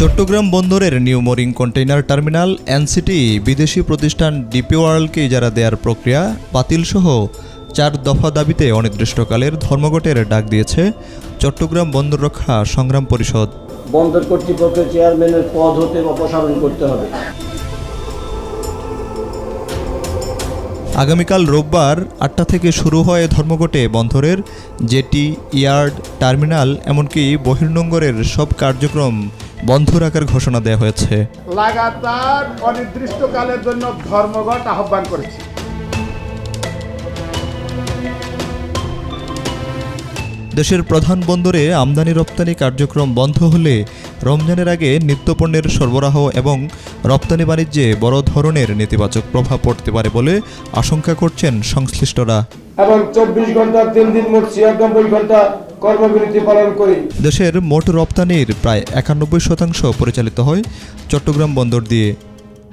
চট্টগ্রাম বন্দরের new mooring container terminal NCT বিদেশি প্রতিষ্ঠান ডিপি ওয়ার্ল্ডকে ইজারা দেওয়ার প্রক্রিয়া বাতিলসহ 4 দফা দাবিতে অনির্দিষ্টকালের ধর্মঘটের ডাক দিয়েছে চট্টগ্রাম বন্দর রক্ষা সংগ্রাম পরিষদ। বন্দর কর্তৃপক্ষের চেয়ারম্যানের পদ হতে অপসারণ করতে হবে। আগামীকাল রোববার 8টা থেকে শুরু হয় ধর্মঘটে বন্দরের জেটি, ইয়ার্ড, টার্মিনাল এমনকি বহির্নোঙরের সব কার্যক্রম বন্ধ রাখার ঘোষণা দেওয়া হয়েছে। লাগাতার অনির্দিষ্টকালের জন্য ধর্মঘট আহ্বান করেছে। দেশের প্রধান বন্দরে আমদানি রপ্তানি কার্যক্রম বন্ধ হলে রমজানের আগে নিত্যপণ্যের সরবরাহ এবং রপ্তানি বাণিজ্যে বড় ধরনের নেতিবাচক প্রভাব পড়তে পারে বলে আশঙ্কা করছেন সংশ্লিষ্টরা। এবং 24 ঘন্টা 3 দিন মোট 96 ঘন্টা কর্মবিরতি পালন করি। দেশের মোট রপ্তানির প্রায় 91% পরিচালিত হয় চট্টগ্রাম বন্দর দিয়ে।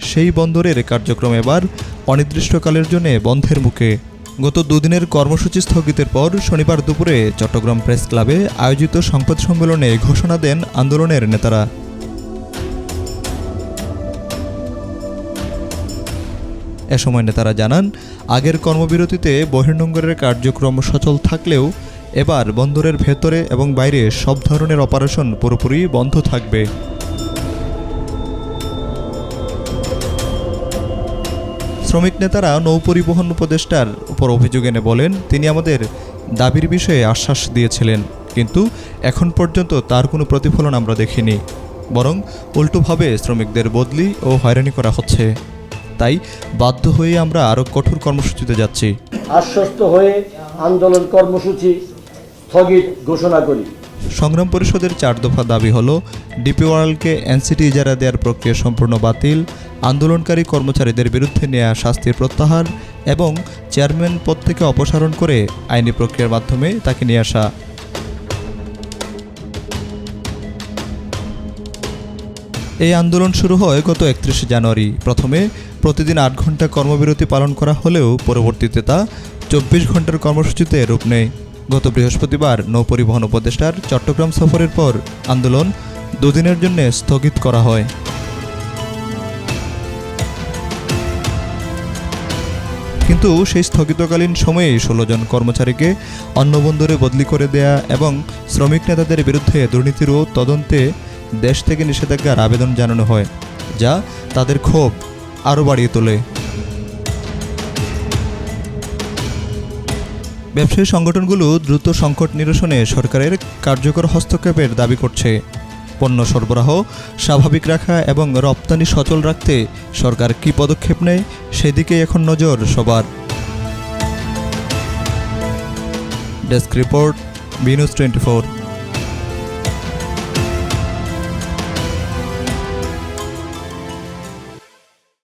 সেই বন্দরের কার্যক্রম এবার অনির্দিষ্টকালের জন্য বন্ধের মুখে। গত দুদিনের কর্মসূচি স্থগিতের পর শনিবার দুপুরে চট্টগ্রাম প্রেস ক্লাবে আয়োজিত সংবাদ সম্মেলনে ঘোষণা দেন আন্দোলনের নেতারা। এ সময় নেতারা জানান, আগের কর্মবিরতিতে বহির্নোঙরের কার্যক্রম সচল থাকলেও এবার বন্দরের ভেতরে এবং বাইরে সব ধরনের অপারেশন পুরোপুরি বন্ধ থাকবে। শ্রমিক নেতারা নৌপরিবহন উপদেষ্টার উপর অভিযোগ এনে বলেন, তিনি আমাদের দাবির বিষয়ে আশ্বাস দিয়েছিলেন, কিন্তু এখন পর্যন্ত তার কোনো প্রতিফলন আমরা দেখিনি, বরং উল্টোভাবে শ্রমিকদের বদলি ও হয়রানি করা হচ্ছে। তাই বাধ্য হয়ে আমরা আরও কঠোর কর্মসূচিতে যাচ্ছি। আশ্বস্ত হয়ে আন্দোলন কর্মসূচি স্থগিত ঘোষণা করি। সংগ্রাম পরিষদের 4 দফা দাবি হল ডিপি ওয়ার্ল্ডকে এনসিটি ইজারা দেওয়ার প্রক্রিয়া সম্পূর্ণ বাতিল, আন্দোলনকারী কর্মচারীদের বিরুদ্ধে নেওয়া শাস্তির প্রত্যাহার এবং চেয়ারম্যান পদ থেকে অপসারণ করে আইনি প্রক্রিয়ার মাধ্যমে তাকে নিয়ে আসা। এই আন্দোলন শুরু হয় গত 31 জানুয়ারি। প্রথমে প্রতিদিন 8 ঘন্টা কর্মবিরতি পালন করা হলেও পরবর্তীতে তা 24 ঘন্টার কর্মসূচিতে রূপ নেয়। গত বৃহস্পতিবার নৌপরিবহন উপদেষ্টার চট্টগ্রাম সফরের পর আন্দোলন 2 দিনের জন্য স্থগিত করা হয়। কিন্তু সেই স্থগিতকালীন সময়ে 16 জন কর্মচারীকে অন্য বন্দরে বদলি করে দেয়া এবং শ্রমিক নেতাদের বিরুদ্ধে দুর্নীতির ও তদন্তে দেশ থেকে নিষেধাজ্ঞার আবেদন জানানো হয়, যা তাদের ক্ষোভ আরও বাড়িয়ে তোলে। ব্যবসায়ী সংগঠনগুলো দ্রুত সংকট নিরসনে সরকারের কার্যকর হস্তক্ষেপের দাবি করছে। পণ্য সরবরাহ স্বাভাবিক রাখা এবং রপ্তানি সচল রাখতে সরকার কী পদক্ষেপ নেয় সেদিকে এখন নজর সবার। Desk report, B news 24।